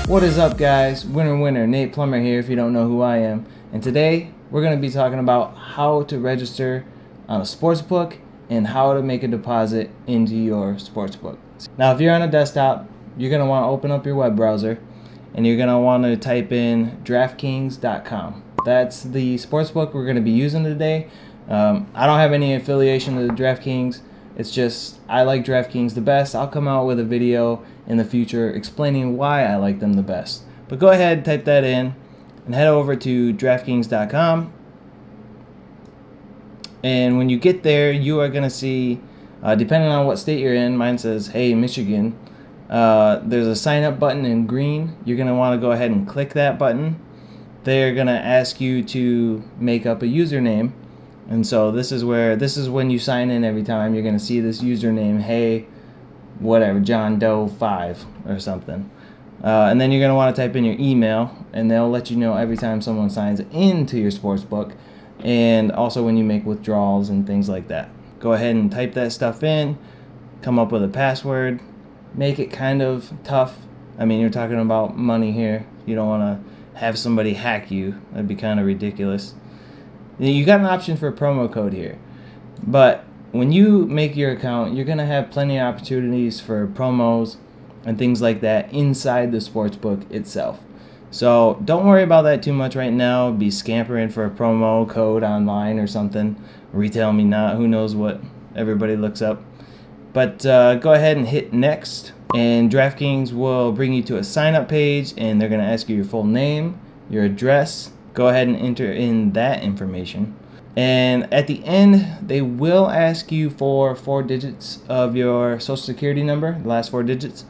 What is up, guys? Winner, Nate Plummer here if you don't know who I am. And today we're going to be talking about how to register on a sportsbook and how to make a deposit into your sportsbook. Now, if you're on a desktop, you're going to want to open up your web browser and you're going to want to type in DraftKings.com. That's the sportsbook we're going to be using today. I don't have any affiliation to DraftKings. It's just I like DraftKings the best. I'll come out with a video in the future explaining why I like them the best. But go ahead, type that in and head over to DraftKings.com. And when you get there, you are going to see, depending on what state you're in, mine says, hey, Michigan. There's a sign up button in green. You're going to want to go ahead and click that button. They're going to ask you to make up a username. And so this is when you sign in every time. You're going to see this username, hey, whatever, John Doe 5 or something. And then you're going to want to type in your email, and they'll let you know every time someone signs into your sportsbook, and also when you make withdrawals and things like that. Go ahead and type that stuff in, come up with a password, make it kind of tough. I mean, you're talking about money here. You don't want to have somebody hack you. That'd be kind of ridiculous. You got an option for a promo code here, but when you make your account, you're going to have plenty of opportunities for promos and things like that inside the sportsbook itself. So don't worry about that too much right now. Be scampering for a promo code online or something. Retail me not. Who knows what everybody looks up. But go ahead and hit next, and DraftKings will bring you to a sign-up page, and they're going to ask you your full name, your address. Go ahead and enter in that information. And at the end, they will ask you for 4 digits of your social security number, the last 4 digits.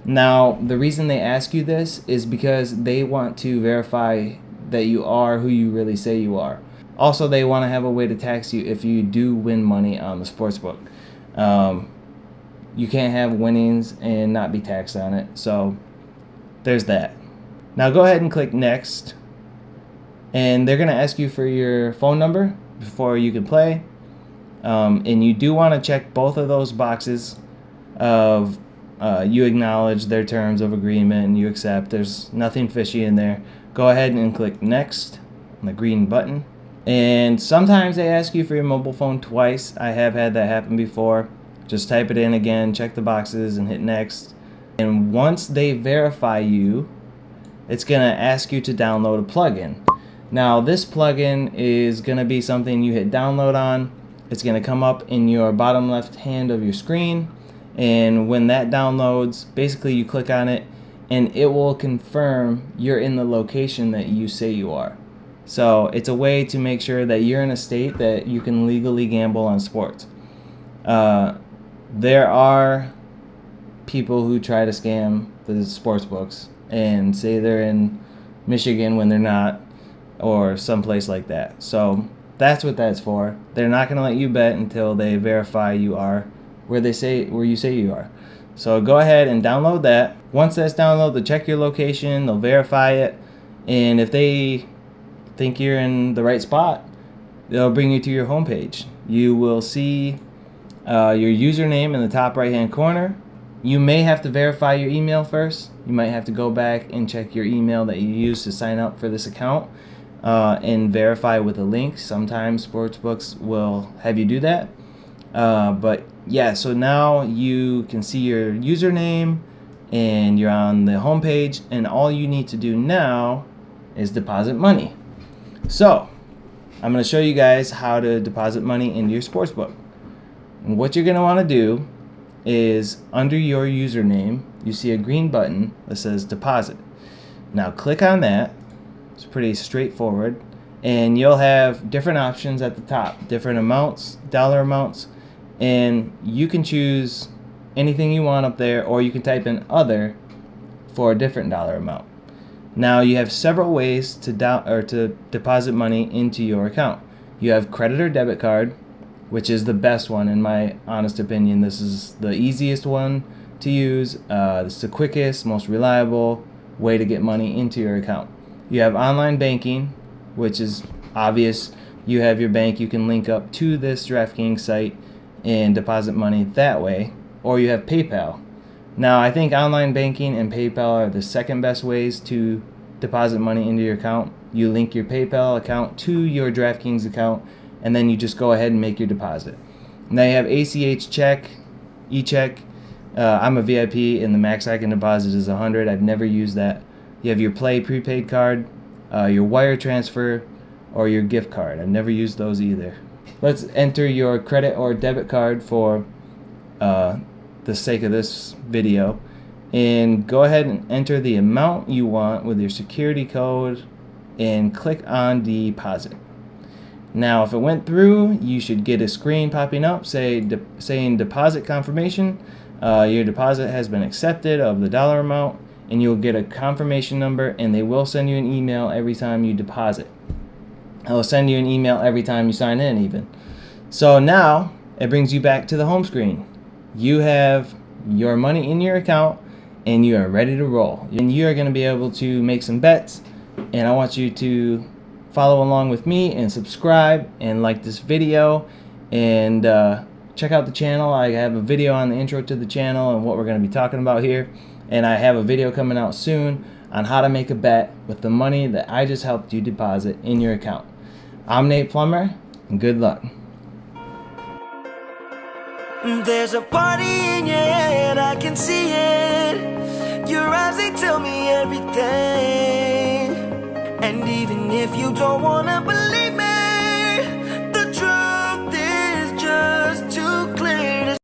Now, the reason they ask you this is because they want to verify that you are who you really say you are. Also, they want to have a way to tax you if you do win money on the sportsbook. You can't have winnings and not be taxed on it. So there's that. Now go ahead and click next. And they're going to ask you for your phone number before you can play. And you do want to check both of those boxes of you acknowledge their terms of agreement and you accept. There's nothing fishy in there. Go ahead and click next on the green button. And sometimes they ask you for your mobile phone twice. I have had that happen before. Just type it in again, check the boxes, and hit next. And once they verify you, it's going to ask you to download a plugin. Now, this plugin is going to be something you hit download on. It's going to come up in your bottom left hand of your screen. And when that downloads, basically you click on it and it will confirm you're in the location that you say you are. So it's a way to make sure that you're in a state that you can legally gamble on sports. There are people who try to scam the sports books and say they're in Michigan when they're not, or someplace like that. So that's what that's for. They're not going to let you bet until they verify you are where you say you are. So go ahead and download that. Once that's downloaded, they'll check your location, they'll verify it, and if they think you're in the right spot, they'll bring you to your homepage. You will see your username in the top right hand corner. You may have to verify your email first. You might have to go back and check your email that you used to sign up for this account and verify with a link. Sometimes sportsbooks will have you do that. But yeah, so now you can see your username and you're on the homepage, and all you need to do now is deposit money. So I'm going to show you guys how to deposit money into your sportsbook. And what you're going to want to do is under your username, you see a green button that says deposit. Now click on that. It's pretty straightforward, and you'll have different options at the top, different amounts, dollar amounts, and you can choose anything you want up there, or you can type in other for a different dollar amount. Now you have several ways to deposit money into your account. You have credit or debit card, which is the best one in my honest opinion. This is the easiest one to use. It's the quickest, most reliable way to get money into your account. You have online banking, which is obvious. You have your bank, you can link up to this DraftKings site and deposit money that way. Or you have PayPal, Now, I think online banking and PayPal are the second best ways to deposit money into your account. You link your PayPal account to your DraftKings account, and then you just go ahead and make your deposit. Now you have ACH check, e-check. I'm a VIP, and the max I can deposit is $100. I've never used that. You have your Play prepaid card, your wire transfer, or your gift card. I've never used those either. Let's enter your credit or debit card for the sake of this video, and go ahead and enter the amount you want with your security code and click on deposit. Now, if it went through, you should get a screen popping up saying deposit confirmation. Your deposit has been accepted of the dollar amount, and you'll get a confirmation number, and they will send you an email every time you deposit. They'll send you an email every time you sign in even. So now it brings you back to the home screen. You have your money in your account, and you are ready to roll. And you are going to be able to make some bets, and I want you to follow along with me and subscribe and like this video, and check out the channel. I have a video on the intro to the channel and what we're going to be talking about here, and I have a video coming out soon on how to make a bet with the money that I just helped you deposit in your account. I'm Nate Plummer, and good luck. There's a party in your head, I can see it.